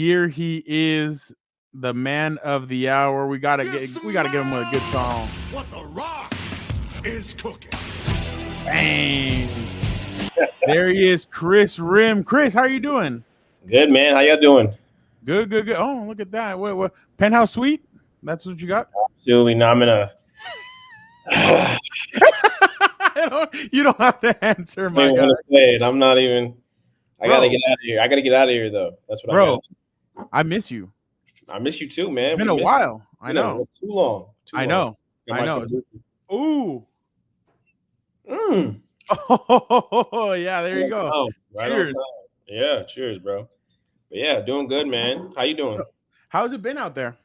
here he is, the man of the hour. We gotta give him a good song. What the Rock is cooking. Bang! There he is, Kris Rhim. Kris, how are you doing? Good, man. How y'all doing? Good. Oh, look at that. What? Penthouse suite? That's what you got? Absolutely. No, I'm in a. You don't have to answer, my guy. Say it. I'm not even. I gotta get out of here. I gotta get out of here, though. That's what Bro, I miss you. I miss you too, man. It's been a while. I know. Too long. I know. Ooh. Oh, yeah. There you go. Cheers. Yeah, cheers, bro. But yeah, doing good, man. How you doing? How's it been out there?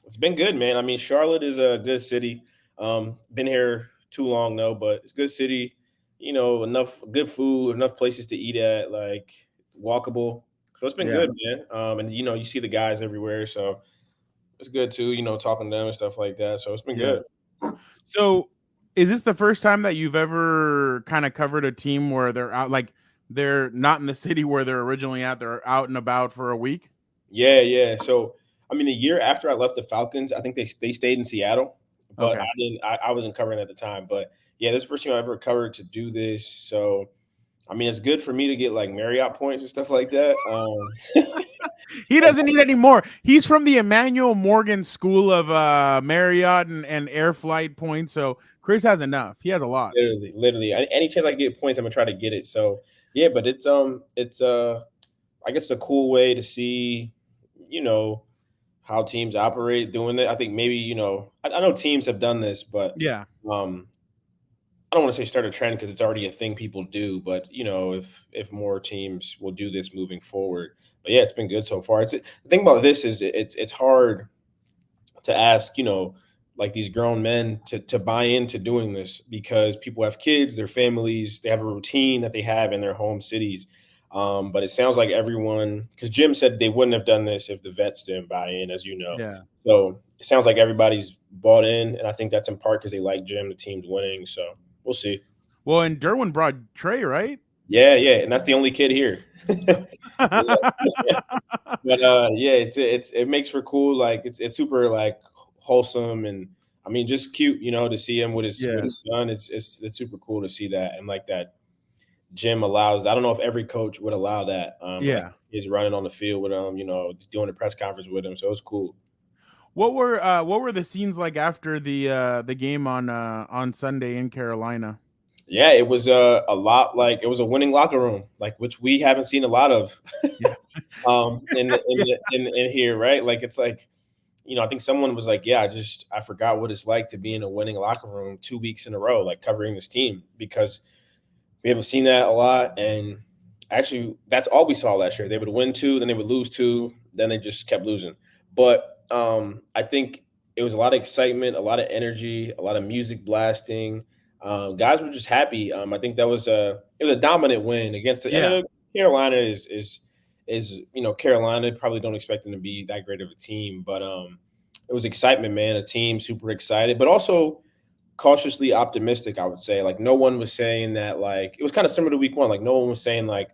It's been good, man. I mean, Charlotte is a good city. Been here too long, though, but it's a good city. You know, enough good food, enough places to eat at, like walkable. So it's been good, man. And you see the guys everywhere, so it's good too. Talking to them and stuff like that. So it's been good. So, is this the first time that you've ever kind of covered a team where they're out, like they're not in the city where they're originally at? They're out and about for a week. Yeah. So, I mean, the year after I left the Falcons, I think they stayed in Seattle, but I wasn't covering at the time. But yeah, this is the first time I ever covered to do this. So, I mean, it's good for me to get like Marriott points and stuff like that. He doesn't need any more. He's from the Emmanuel Morgan School of Marriott and air flight points. So Kris has enough. He has a lot. Literally. Any chance I get points, I'm gonna try to get it. So yeah, but it's I guess a cool way to see, how teams operate doing it. I think maybe, I know teams have done this, but I don't want to say start a trend because it's already a thing people do, but if more teams will do this moving forward. But yeah, it's been good so far. The thing about this is it's hard to ask, like these grown men to buy into doing this because people have kids, their families, they have a routine that they have in their home cities. But it sounds like everyone, because Jim said they wouldn't have done this if the vets didn't buy in, as you know. Yeah. So it sounds like everybody's bought in, and I think that's in part because they like Jim, the team's winning. So we'll see. Well, and Derwin brought Trey, right? Yeah, and that's the only kid here. But it makes for cool. Like it's super like wholesome and I mean just cute, to see him with his son. It's super cool to see that and like that. Jim allows. I don't know if every coach would allow that. Like he's running on the field with him, doing a press conference with him. So it's cool. What were the scenes like after the game on Sunday in Carolina? Yeah, it was a lot like it was a winning locker room, like which we haven't seen a lot of in here, right? Like it's like, I think someone was like, yeah, I forgot what it's like to be in a winning locker room 2 weeks in a row, like covering this team because we haven't seen that a lot. And actually, that's all we saw last year. They would win 2, then they would lose 2, then they just kept losing. But I think it was a lot of excitement, a lot of energy, a lot of music blasting. Guys were just happy. I think it was a dominant win against Carolina is Carolina. Probably don't expect them to be that great of a team, but it was excitement, man. A team super excited, but also cautiously optimistic, I would say. Like no one was saying that like it was kind of similar to week 1. Like no one was saying like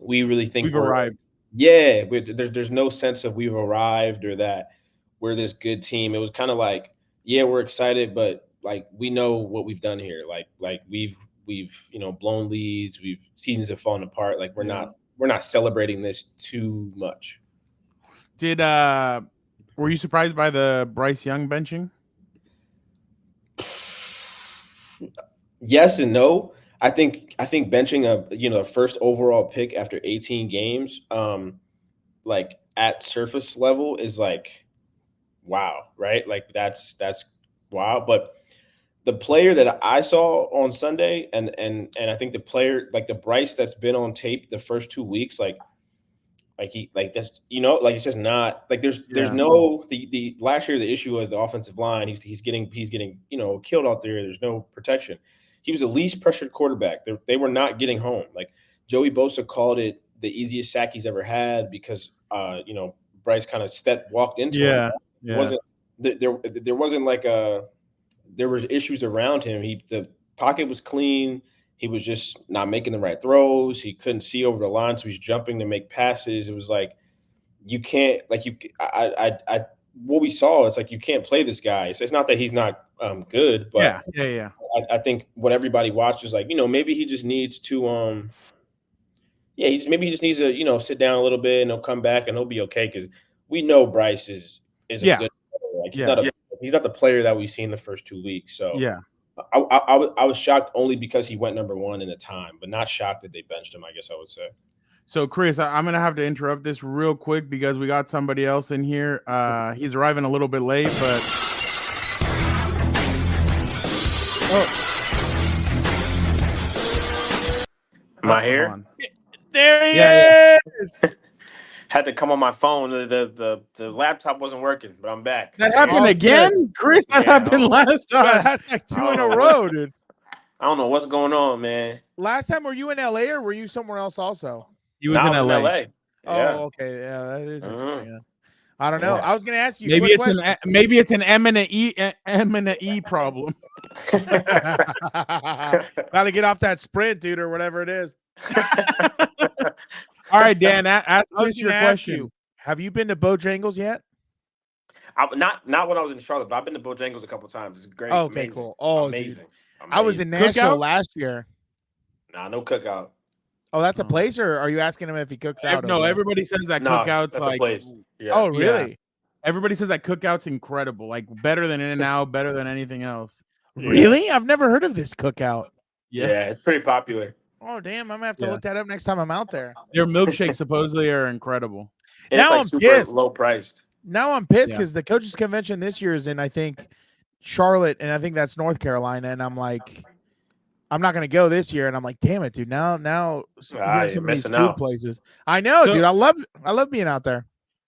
we really think we've arrived. Yeah, there's no sense of we've arrived or that we're this good team. It was kind of like, yeah, we're excited, but like we know what we've done here. Like we've blown leads, seasons have fallen apart. Like we're not celebrating this too much. Were you surprised by the Bryce Young benching? Yes and no. I think benching a first overall pick after 18 games, like at surface level is like, wow, right? Like that's wow. But the player that I saw on Sunday, and I think the player like the Bryce that's been on tape the first 2 weeks, like he like that's like it's just not like there's no the last year the issue was the offensive line. He's getting killed out there. There's no protection. He was the least pressured quarterback. They were not getting home. Like Joey Bosa called it the easiest sack he's ever had because Bryce kind of walked into him. It wasn't there wasn't like there was issues around him. The pocket was clean. He was just not making the right throws. He couldn't see over the line, so he's jumping to make passes. It was like you can't what we saw is like you can't play this guy. So it's not that he's not good, but Yeah. I think what everybody watched is like, maybe he just needs to maybe he just needs to, sit down a little bit and he'll come back and he'll be okay because we know Bryce is a Yeah. good player. Like Yeah. he's not the player that we've seen the first 2 weeks. So Yeah. I was shocked only because he went number 1 in the time, but not shocked that they benched him, I guess I would say. So, Chris, I'm going to have to interrupt this real quick because we got somebody else in here. He's arriving a little bit late, but... Am I here? There he is. Had to come on my phone. The laptop wasn't working, but I'm back. That happened again? Chris, that happened last time. That's like 2 in a row, dude. I don't know what's going on, man. Last time, were you in LA or were you somewhere else also? He was in LA. Yeah. Oh, okay. Yeah, that is interesting. I don't know. I was going to ask you. Maybe it's an M and a E problem. Got to get off that sprint, dude, or whatever it is. All right, Dan. Ask your ask question. you, have you been to Bojangles yet? Not when I was in Charlotte, but I've been to Bojangles a couple times. It's great. Oh, okay, amazing. cool. Oh, amazing. I was in Nashville last year. Nah, no cookout. Oh, that's a place, or are you asking him if he cooks out? No, everybody says that cookout's that's like a place. Yeah. Oh, really? Yeah. Everybody says that cookout's incredible, like better than In-N-Out, better than anything else. Really? I've never heard of this cookout. Yeah, it's pretty popular. Oh, damn. I'm going to have to look that up next time I'm out there. Their milkshakes supposedly are incredible. And now it's like I'm super pissed. low priced. Now I'm pissed because the coaches convention this year is in, I think, Charlotte, and I think that's North Carolina. And I'm like, I'm not going to go this year. And I'm like, damn it, dude. Now some of these food places. I know, dude. I love being out there.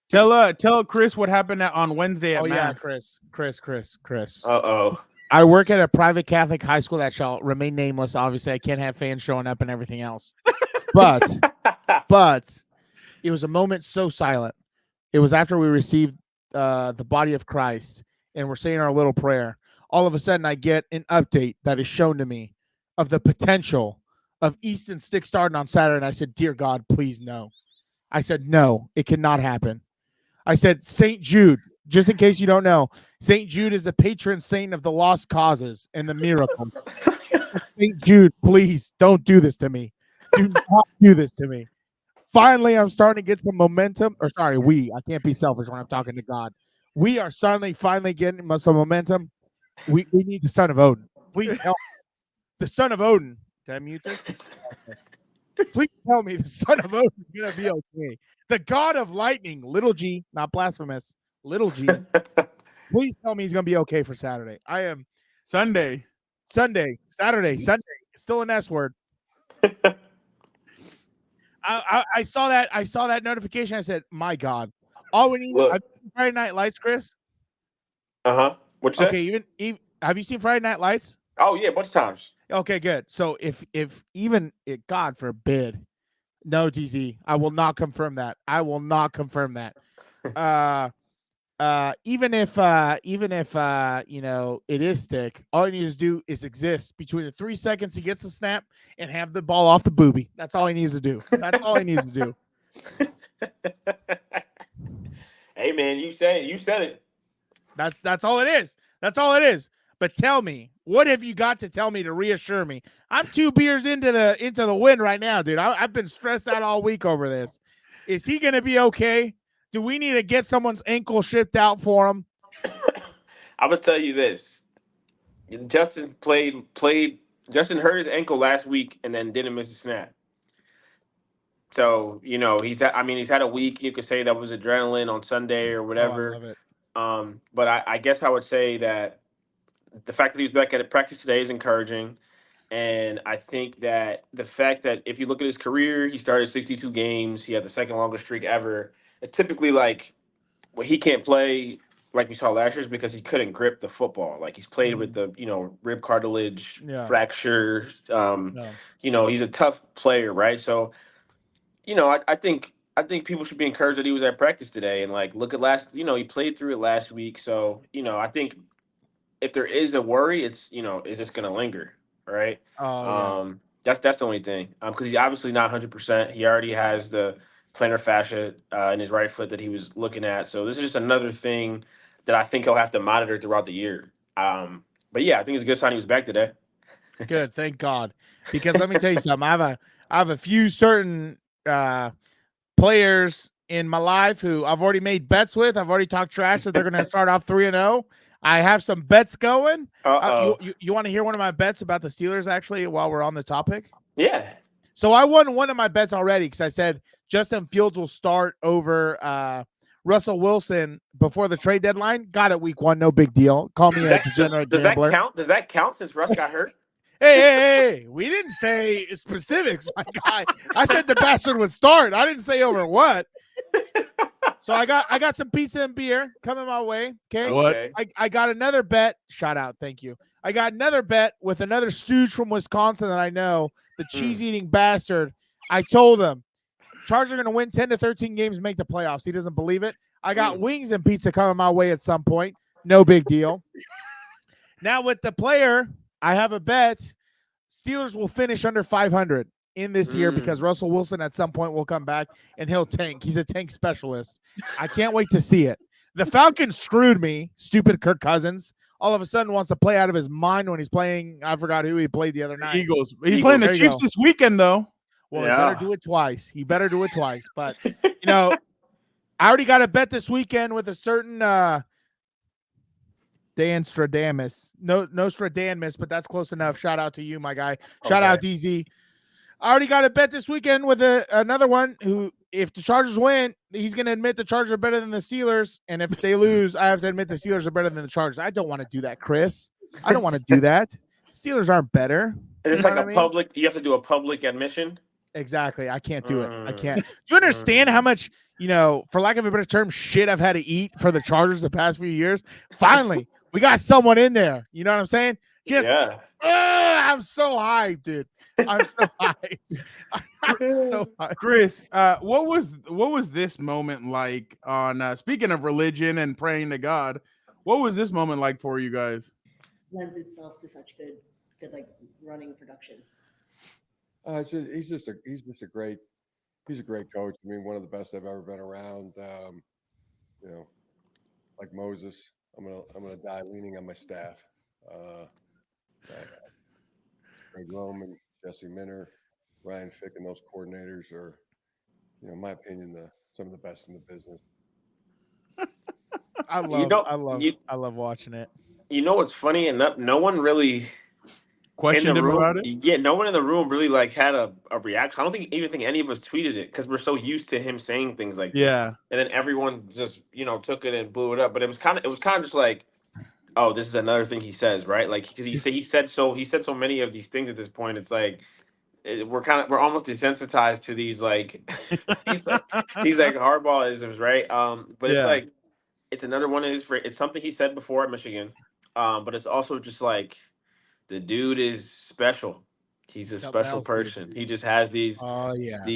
Tell Chris what happened on Wednesday at Mass. Chris. Uh-oh. I work at a private Catholic high school that shall remain nameless. Obviously, I can't have fans showing up and everything else. But it was a moment so silent. It was after we received the body of Christ and we're saying our little prayer. All of a sudden, I get an update that is shown to me of the potential of Easton Stick starting on Saturday. And I said, dear God, please no. I said, no, it cannot happen. I said, St. Jude, just in case you don't know, St. Jude is the patron saint of the lost causes and the miracles. St. Jude, please don't do this to me. Do not do this to me. Finally, I'm starting to get some momentum. Or sorry, I can't be selfish when I'm talking to God. We are finally getting some momentum. We need the son of Odin. Please help. The son of Odin. Did I mute this? Please tell me the son of Odin is going to be okay. The god of lightning, little g, not blasphemous, little g. Please tell me he's going to be okay for Saturday. I am Saturday, Sunday, still an S word. I saw that notification. I said, my God. All we need is Friday Night Lights, Chris. Uh-huh. What's that? Okay, even have you seen Friday Night Lights? Oh, yeah, a bunch of times. Okay, good. So if God forbid, no, DZ, I will not confirm that. Even if it is Stick, all he needs to do is exist between the 3 seconds he gets the snap and have the ball off the booby. That's all he needs to do. Hey man, you said it. That's all it is. But tell me, what have you got to tell me to reassure me? I'm 2 beers into the win right now, dude. I've been stressed out all week over this. Is he going to be okay? Do we need to get someone's ankle shipped out for him? I'm gonna tell you this. Justin Justin hurt his ankle last week and then didn't miss a snap. So, he's had a week. You could say that was adrenaline on Sunday or whatever. Oh, I love it. But I guess I would say that the fact that he was back at practice today is encouraging. And I think that the fact that if you look at his career, he started 62 games. He had the second longest streak ever. It's typically like when he can't play like we saw last year is because he couldn't grip the football. Like he's played with the, rib cartilage fracture. He's a tough player, right? So, I think people should be encouraged that he was at practice today and like look at he played through it last week. So, I think if there is a worry, it's, is this going to linger? Right. That's the only thing. Because he's obviously not 100%. He already has the plantar fascia in his right foot that he was looking at. So this is just another thing that I think he'll have to monitor throughout the year. But yeah, I think it's a good sign he was back today. Good, thank God. Because let me tell you something. I have a few certain players in my life who I've already made bets with. I've already talked trash that they're going to start off 3-0. I have some bets going. You want to hear one of my bets about the Steelers, actually, while we're on the topic? Yeah. So I won one of my bets already because I said Justin Fields will start over Russell Wilson before the trade deadline. Got it week 1, no big deal. Call me a degenerate gambler. Does that count since Russ got hurt? Hey, we didn't say specifics, my guy. I said the bastard would start. I didn't say over what. So I got some pizza and beer coming my way. Okay. What? I got another bet. Shout out. Thank you. I got another bet with another stooge from Wisconsin that I know, the cheese-eating bastard. I told him Chargers are going to win 10 to 13 games, make the playoffs. He doesn't believe it. I got wings and pizza coming my way at some point. No big deal. Now with the player, I have a bet. Steelers will finish under 500 in this year because Russell Wilson at some point will come back and he'll tank. He's a tank specialist. I can't wait to see it. The Falcons screwed me. Stupid Kirk Cousins. All of a sudden wants to play out of his mind when he's playing. I forgot who he played the other night. Eagles. He's playing the Chiefs this weekend, though. Well, he better do it twice. He better do it twice. But, I already got a bet this weekend with a certain Dan Stradamus. No Stradamus, but that's close enough. Shout out to you, my guy. Shout out, DZ. I already got a bet this weekend with another one who, if the Chargers win, he's going to admit the Chargers are better than the Steelers. And if they lose, I have to admit the Steelers are better than the Chargers. I don't want to do that, Chris. I don't want to do that. Steelers aren't better. It's like public, you have to do a public admission. Exactly. I can't do it. I can't. Do you understand how much, for lack of a better term, shit I've had to eat for the Chargers the past few years? Finally, we got someone in there. You know what I'm saying? I'm so hyped, dude. I'm so hyped. I'm so hyped. Chris, what was this moment like on speaking of religion and praying to God? What was this moment like for you guys? Lends itself to such good like running production. He's just a great coach. I mean, one of the best I've ever been around. Like Moses, I'm gonna die leaning on my staff. Greg Roman, Jesse Minter, Ryan Fick, and those coordinators are, in my opinion, some of the best in the business. I love watching it. You know what's funny? And no one really questioned him about it. Yeah, no one in the room really had a reaction. I don't even think any of us tweeted it because we're so used to him saying things like this. And then everyone just took it and blew it up. But it was kind of just like, oh, this is another thing he says, right? Like because he said so many of these things at this point. It's like we're almost desensitized to these like these like Harbaugh-isms, right? But it's like it's another one of his. It's something he said before at Michigan, but it's also just like the dude is special. He's a special person. He just has these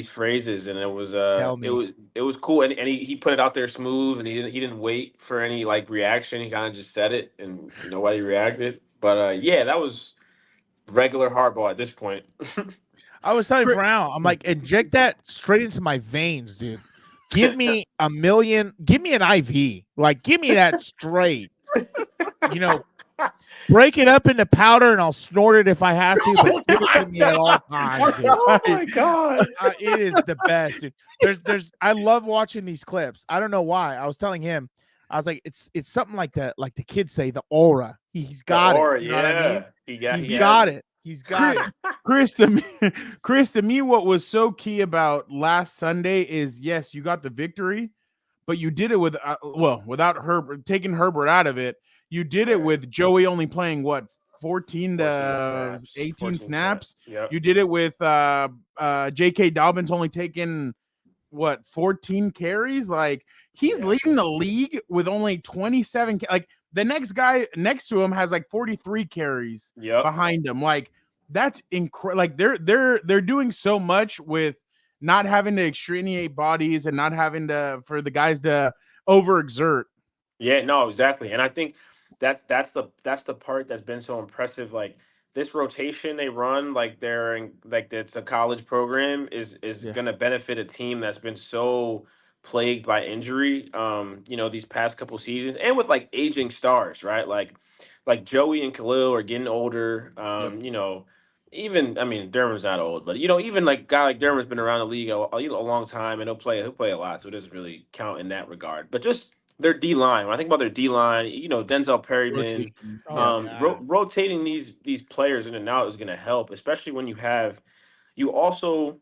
phrases, and it was it was cool, and he put it out there smooth, and he didn't wait for any like reaction. He kind of just said it, and nobody reacted. But that was regular Harbaugh at this point. I was telling Brown, I'm like, inject that straight into my veins, dude. Give me $1 million. Give me an IV. Like, give me that straight. Break it up into powder and I'll snort it if I have to, but give it to me at all times. Dude. Oh my God. It is the best, dude. I love watching these clips. I don't know why. I was telling him, I was like, it's something like the kids say, the aura. He's got it. You know what I mean? He's got it. He's got it. Chris, to me, what was so key about last Sunday is, yes, you got the victory, but you did it with, without Herbert, taking Herbert out of it. You did it with Joey only playing 14 to 18 snaps. Yep. You did it with J.K. Dobbins only taking 14 carries. Like he's leading the league with only 27. Like the next guy next to him has like 43 carries behind him. Like that's incredible. Like they're doing so much with not having to extenuate bodies and not having for the guys to overexert. Yeah, no, exactly. And I think that's the part that's been so impressive. Like this rotation they run, like it's a college program, is Yeah. going to benefit a team that's been so plagued by injury, these past couple seasons, and with like aging stars, right? Like Joey and Khalil are getting older. Yep. Even, I mean, Derwin's not old, but even like a guy like Derwin's been around the league a long time, and he'll play a lot, so it doesn't really count in that regard. But just their D line. When I think about their D line, Denzel Perryman, Rotation. Yeah. Oh yeah. rotating these players in and out is going to help, especially when you also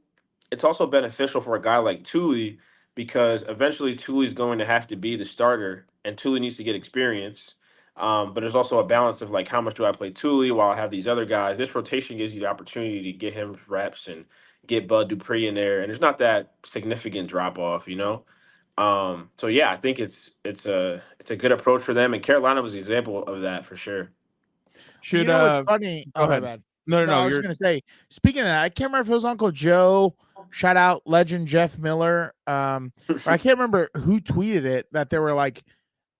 it's also beneficial for a guy like Thule, because eventually Thule's going to have to be the starter, and Thule needs to get experience. But there's also a balance of like, how much do I play Thule while I have these other guys? This rotation gives you the opportunity to get him reps and get Bud Dupree in there, and there's not that significant drop off. So yeah, I think it's a good approach for them, and Carolina was the example of that for sure. Should You know what's funny? go Oh my ahead. bad. No, No, I was you're gonna say. Speaking of that, I can't remember if it was Uncle Joe. Shout out legend Jeff Miller. Or I can't remember who tweeted it, that they were like,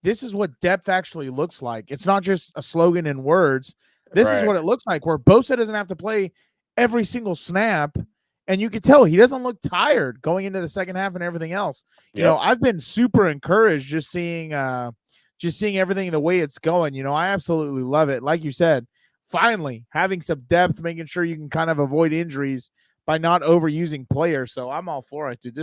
"This is what depth actually looks like. It's not just a slogan in words. This is Right. what it looks like. Where Bosa doesn't have to play every single snap, and you can tell he doesn't look tired going into the second half and everything else. Yep. I've been super encouraged just seeing everything the way it's going. I absolutely love it. Like you said, finally having some depth, making sure you can kind of avoid injuries by not overusing players. So I'm all for it, dude.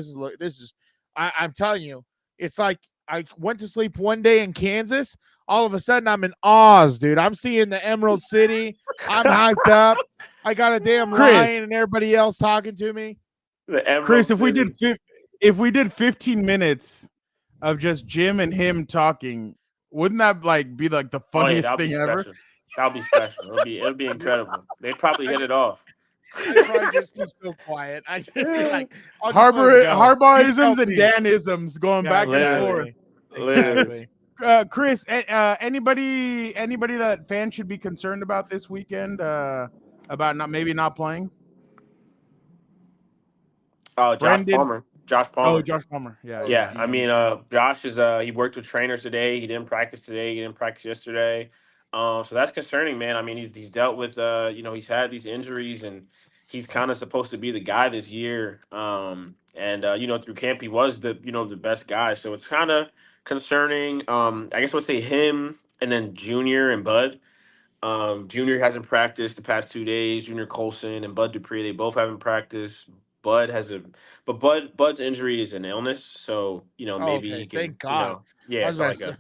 I'm telling you, it's like I went to sleep one day in Kansas. All of a sudden, I'm in Oz, dude. I'm seeing the Emerald City. I'm hyped up. I got a damn Chris. lion and everybody else talking to me. The Emerald Chris, City. if we did 15 minutes of just Jim and him talking, wouldn't that like be like the Oh yeah, funniest that'll be thing ever? special. That'll be special. It'll be incredible. They'd probably hit it off. I'd probably just be so quiet. I just be like, I'll just let it go. Harbaugh-isms and me. Dan-isms going back and forth. Exactly. Chris, anybody that fans should be concerned about this weekend about not playing? Oh, Brendan- Josh Palmer. Oh, Josh Palmer. Yeah. Yeah, I mean, Josh is he worked with trainers today. He didn't practice today. He didn't practice yesterday. So that's concerning, man. I mean, he's dealt with he's had these injuries, and he's kind of supposed to be the guy this year. Through camp he was the best guy. So it's kind of concerning. I guess I would say him, and then Junior and Bud. Junior hasn't practiced the past 2 days. Junior Colson and Bud Dupree, they both haven't practiced. Bud's injury is an illness, so maybe Okay, he can. thank God. Yeah, I it's was not about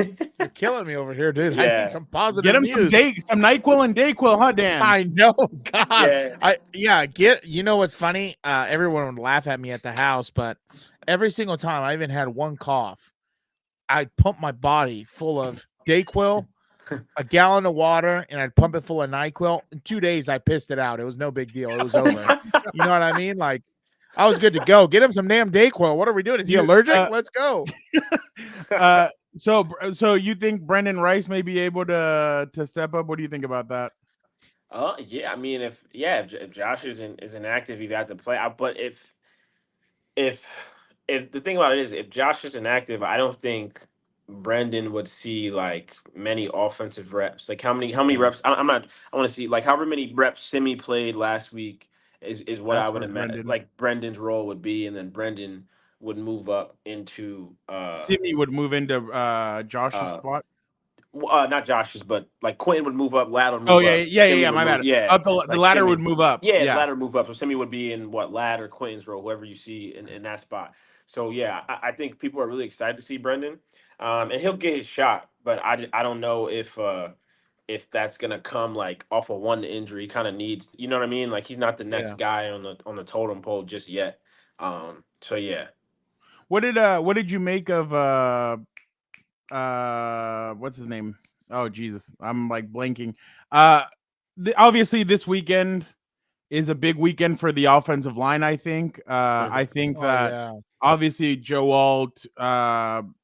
like You're killing me over here, dude. I Yeah. need some positive Get him news. some NyQuil and Dayquil, huh, Dan? I know, God. Yeah. You know what's funny? Everyone would laugh at me at the house, but every single time I even had one cough, I'd pump my body full of Dayquil, a gallon of water, and I'd pump it full of NyQuil. In 2 days, I pissed it out. It was no big deal. It was over. You know what I mean? Like, I was good to go. Get him some damn Dayquil. What are we doing? Is he allergic? Let's go. So you think Brendan Rice may be able to step up? What do you think about that? Yeah. I mean, if Josh isn't active, he'd have to play. But if the thing about it is, if Josh isn't active, I don't think Brendan would see like many offensive reps. Like how many reps? I'm not. I want to see like however many reps Simi played last week is what That's I would for imagine. Brendan. Like Brendan's role would be, and then Brendan would move up into Simi would move into Josh's spot. not Josh's, but like Quentin would move up, Ladder would move Oh up. yeah. Simi would My move- bad. Yeah, The like ladder Simi- would move up. Yeah, the ladder move up. So Simi would be in Lad or Quentin's role, whoever you see in that spot. So yeah, I think people are really excited to see Brendan, and he'll get his shot. But I don't know if that's gonna come like off of one injury. He kind of needs, you know what I mean? Like he's not the next guy on the totem pole just yet. So yeah. What did you make of what's his name? Oh Jesus, I'm like blanking. Obviously this weekend is a big weekend for the offensive line. I think. I think that obviously Joe Alt, Rashawn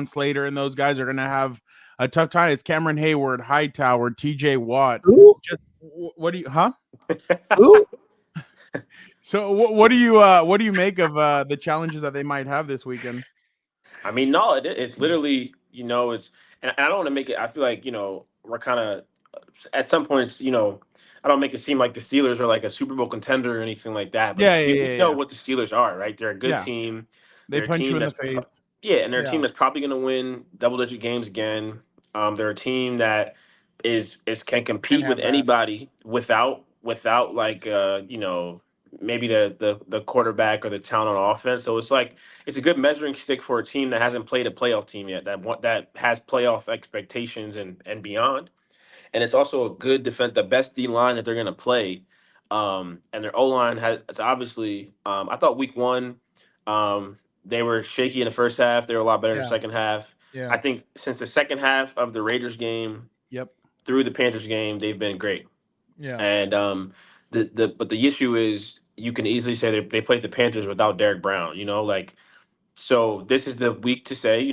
Slater, and those guys are gonna have a tough time. It's Cameron Hayward, Hightower, TJ Watt. Who? What do you? Huh? Who? So what do you make of the challenges that they might have this weekend? I mean, no, it's literally, it's, and I don't want to make it. I feel like we're kind of at some points, I don't make it seem like the Steelers are like a Super Bowl contender or anything like that. But Yeah, the Steelers, yeah, we yeah, know yeah. what the Steelers are, right? They're a good Yeah. team. They They're a punch you team in the that's face. and they're a Yeah. team that's probably going to win double-digit games again. They're a team that is can compete have with that. anybody without like maybe the quarterback or the talent on offense. So it's like it's a good measuring stick for a team that hasn't played a playoff team yet, that has playoff expectations and beyond. And it's also a good defense, the best D line that they're going to play. And their O line has it's obviously. I thought week one, they were shaky in the first half. They were a lot better in the Yeah. second half. Yeah. I think since the second half of the Raiders game Yep. through the Panthers game, they've been great. Yeah. And but the issue is you can easily say they played the Panthers without Derek Brown. So this is the week to say,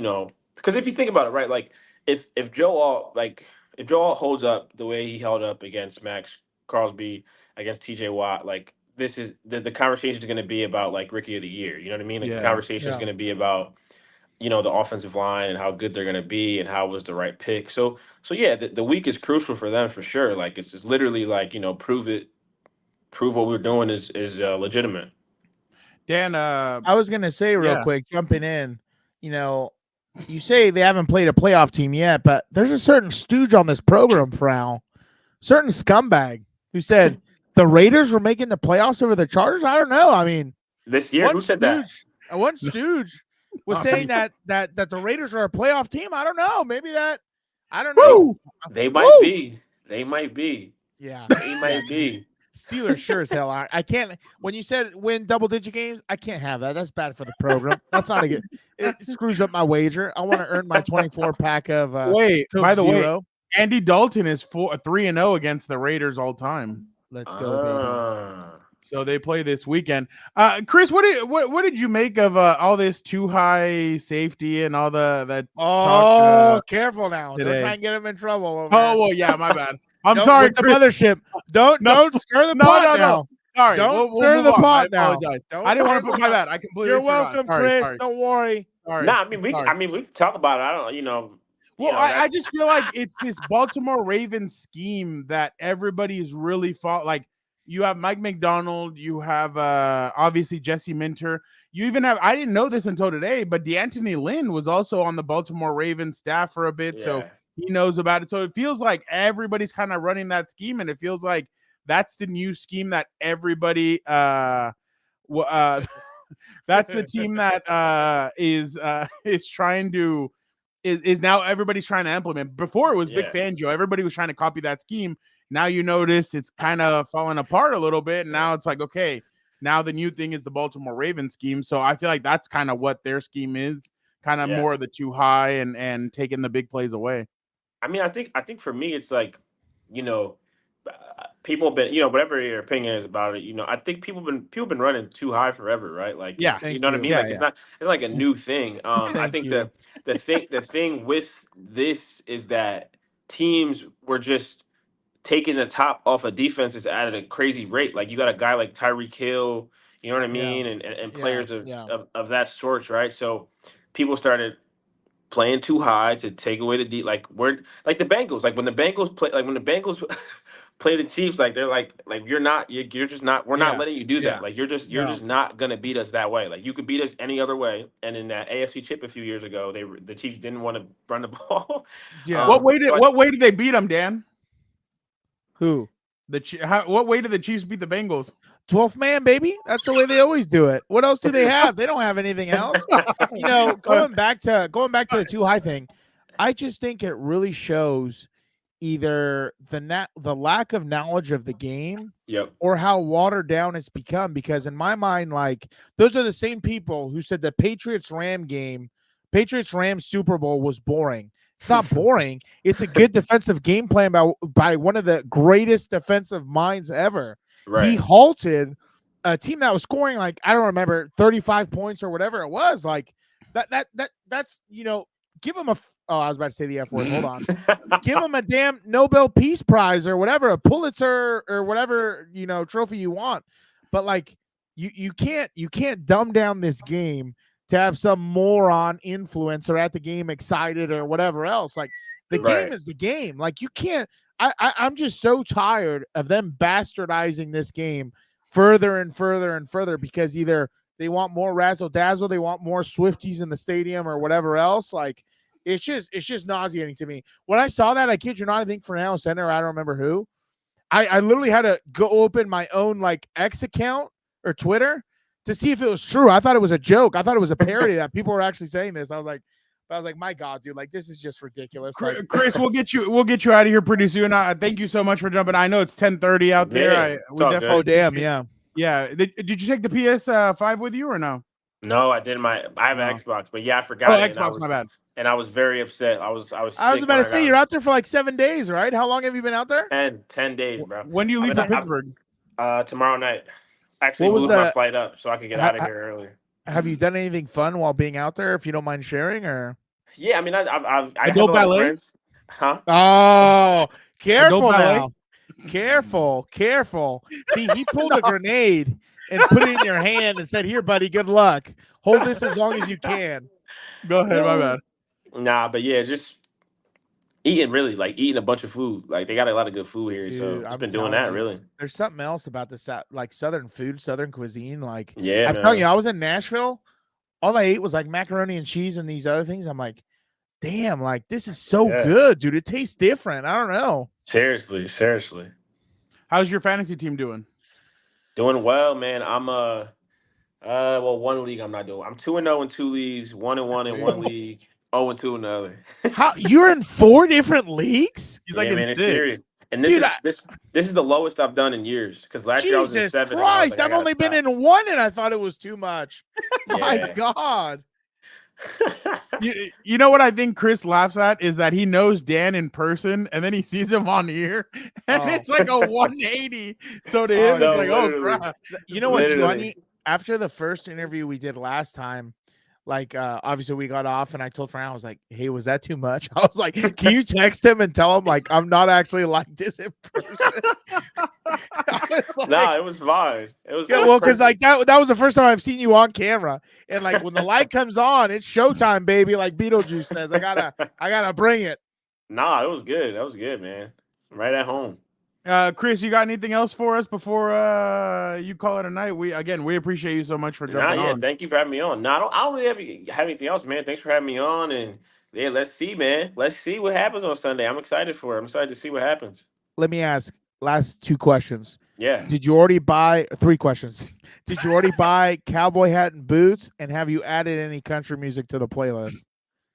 because if you think about it, right, like if Joe Alt holds up the way he held up against Max Crosby, against TJ Watt, like this is the conversation is going to be about like Rookie of the Year. You know what I mean? Like Yeah. the conversation is Yeah. going to be about the offensive line and how good they're going to be and how it was the right pick. So yeah, the week is crucial for them for sure. Like it's just literally like prove what we're doing is legitimate. Dan, I was gonna say real Yeah. quick, jumping in, you say they haven't played a playoff team yet, but there's a certain stooge on this program, Frau, certain scumbag who said the Raiders were making the playoffs over the Chargers. I don't know. I mean, This year, who said that? One stooge was saying that the Raiders are a playoff team. I don't know. Maybe that. I don't know. They might be. They might be. Yeah, They might be. Steelers sure as hell are. I can't. When you said win double-digit games, I can't have that. That's bad for the program. That's not a good. It screws up my wager. I want to earn my 24-pack of. Wait, Coke by the Zero. way, Andy Dalton is 3-0 against the Raiders all time. Let's go, baby. So they play this weekend. Kris, what did you make of all this too high safety and all that? Oh, careful now! today. Don't try and get him in trouble. Over Oh there. well, yeah, my bad. I'm Don't sorry, with the Kris. mothership. Don't stir the No, pot no, no. now. Sorry, Don't we'll stir move the on. pot I now. apologize. Don't I didn't want stir to put my bad. I completely. You're forgot. welcome, Sorry, Kris. sorry. Don't worry. Sorry. Nah, I mean we Sorry. can talk about it. I don't Well, I just feel like it's this Baltimore Ravens scheme that everybody is really like. You have Mike McDonald. You have obviously Jesse Minter. You even have, I didn't know this until today, but DeAnthony Lynn was also on the Baltimore Ravens staff for a bit. So he knows about it. So it feels like everybody's kind of running that scheme. And it feels like that's the new scheme that everybody that's the team that is trying to is now everybody's trying to implement. Before it was Vic Fangio. Everybody was trying to copy that scheme. Now you notice it's kind of falling apart a little bit. And now it's like, okay, now the new thing is the Baltimore Ravens scheme. So I feel like that's kind of what their scheme is, kind of more of the too high and taking the big plays away. I mean, I think for me, it's like, people have been, whatever your opinion is about it, I think people have been running too high forever, right? Like, yeah, you know what I mean? Yeah, like it's like a new thing. I think you. the thing with this is that teams were just taking the top off of defenses at a crazy rate. Like you got a guy like Tyreek Hill, you know what I mean, and players of that sort, right? So people started playing too high to take away the we're like the Bengals. Like when the Bengals play the Chiefs, like they're like you're just not. We're not letting you do that. Like you're just not gonna beat us that way. Like you could beat us any other way. And in that AFC Chip a few years ago, the Chiefs didn't want to run the ball. Yeah. What way did they beat them, Dan? Who? What way did the Chiefs beat the Bengals? 12th man, baby. That's the way they always do it. What else do they have? They don't have anything else. Going back to the too high thing, I just think it really shows either the lack of knowledge of the game, or how watered down it's become. Because in my mind, like those are the same people who said the Patriots-Rams Super Bowl was boring. It's not boring. It's a good defensive game plan by one of the greatest defensive minds ever. Right. He halted a team that was scoring like, I don't remember, 35 points or whatever it was. Like that's give him I was about to say the F word. Hold on. Give him a damn Nobel Peace Prize or whatever, a Pulitzer or whatever, trophy you want. But like you can't dumb down this game to have some moron influencer at the game excited or whatever else. Like the game is the game. Like you can't. I'm just so tired of them bastardizing this game further and further and further because either they want more razzle dazzle, they want more Swifties in the stadium or whatever else. Like it's just nauseating to me. When I saw that, I kid you not, I think Fernando Center, I don't remember who. I literally had to go open my own like X account or Twitter to see if it was true. I thought it was a joke. I thought it was a parody that people were actually saying this. I was like, my God, dude, like this is just ridiculous. Like, Kris, we'll get you out of here pretty soon. Thank you so much for jumping. I know it's 10:30 out there. Oh damn, yeah. Yeah. Did you take the PS5 with you or no? No, I didn't. I have an Xbox, but yeah, I Oh, forgot. it, Xbox, my bad. And I was very upset. I was about sick to when say got you're out there for like 7 days, right? How long have you been out there? 10 days, bro. When do you leave for Pittsburgh? Tomorrow night. Actually, moved my flight up so I could get out of here earlier. Have you done anything fun while being out there? If you don't mind sharing, or Yeah, I mean, I have a Adult lot of ballet? friends. Huh? oh, careful ballet? now, careful. See, he pulled a grenade and put it in your hand and said, "Here, buddy, good luck. Hold this as long as you can." Go ahead, my bad. Nah, but yeah, just eating a bunch of food. Like they got a lot of good food here, so Dude, I've I'm been doing telling that you. really. There's something else about this, like Southern food, Southern cuisine. Like, Yeah, I'm man. telling you, I was in Nashville. All I ate was like macaroni and cheese and these other things. I'm like, damn, like this is so good, dude. It tastes different. I don't know. Seriously. How's your fantasy team doing? Doing well, man. I'm well, one league I'm not doing. I'm 2-0 in 2 leagues, 1-1 in one league, 0-2 in the other. How you're in 4 different leagues? He's like yeah, in man, it's 6. serious. And Dude, this is the lowest I've done in years. Because last year I was in Jesus 7. And I was Christ! like, I I've gotta only been stop. in 1, and I thought it was too much. My Yeah. God. You know what I think Kris laughs at is that he knows Dan in person and then he sees him on here and Oh. it's like a 180. So to him, no, it's like, oh literally. crap. You know what's Literally. funny? After the first interview we did last time, like obviously we got off and I told Fran, I was like, hey, was that too much? I was like, can you text him and tell him like I'm not actually like this in person? I was like, Nah, it was fine. It was yeah, well, because like that was the first time I've seen you on camera. And like when the light comes on, it's showtime, baby. Like Beetlejuice says, I gotta bring it. Nah, it was good. That was good, man. Right at home. Kris, you got anything else for us before you call it a night? We appreciate you so much for jumping on. Thank you for having me on. No, I don't really have anything else, man. Thanks for having me on, and yeah, let's see, man. Let's see what happens on Sunday. I'm excited for it. I'm excited to see what happens. Let me ask last 2 questions. Yeah. Did you already buy 3 questions? Did you already buy cowboy hat and boots? And have you added any country music to the playlist?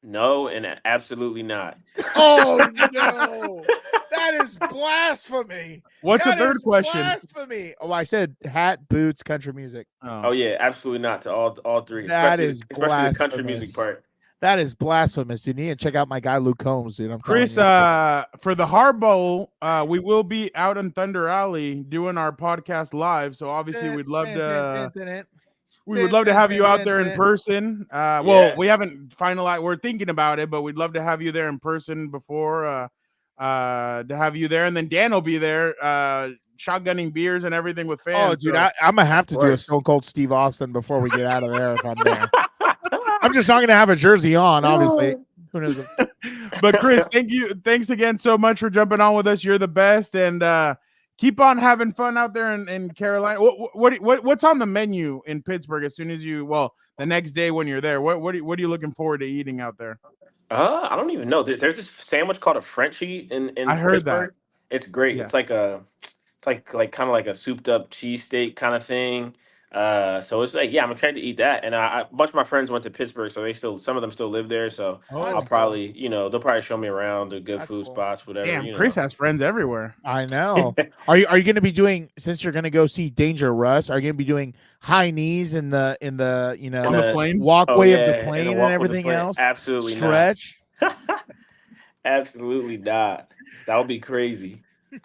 No, and absolutely not. Oh no, that is blasphemy. What's That the third is question? Blasphemy. Oh, I said hat, boots, country music. Oh yeah, absolutely not to all 3. That especially, is especially the country music blasphemous. part. That is blasphemous. You need to check out my guy Luke Combs, dude. I'm Kris, telling you. for the Harbaugh, we will be out in Thunder Alley doing our podcast live. So obviously we'd love to have you out there in person. Well, we haven't finalized. We're thinking about it, but we'd love to have you there in person before to have you there. And then Dan will be there shotgunning beers and everything with fans. Oh, dude, so. I'm gonna have to do a Stone Cold Steve Austin before we get out of there if I'm there. I'm just not gonna have a jersey on, obviously. Who knows? But Kris, thanks again so much for jumping on with us. You're the best, and keep on having fun out there in Carolina. What's on the menu in Pittsburgh as soon as the next day when you're there? What are you looking forward to eating out there? I don't even know. There's this sandwich called a Frenchie in I heard Pittsburgh. It's great. Yeah. It's like kind of like a souped up cheesesteak kind of thing. So it's like, yeah, I'm excited to eat that. And a bunch of my friends went to Pittsburgh, so some of them still live there. So I'll probably, they'll probably show me around the good food spots, whatever. Damn, Kris has friends everywhere. I know. Are you going to be doing, since you're going to go see Danger Russ? Are you going to be doing high knees in the on the plane walkway of the plane and everything else? Absolutely stretch. not. Absolutely not. That would be crazy.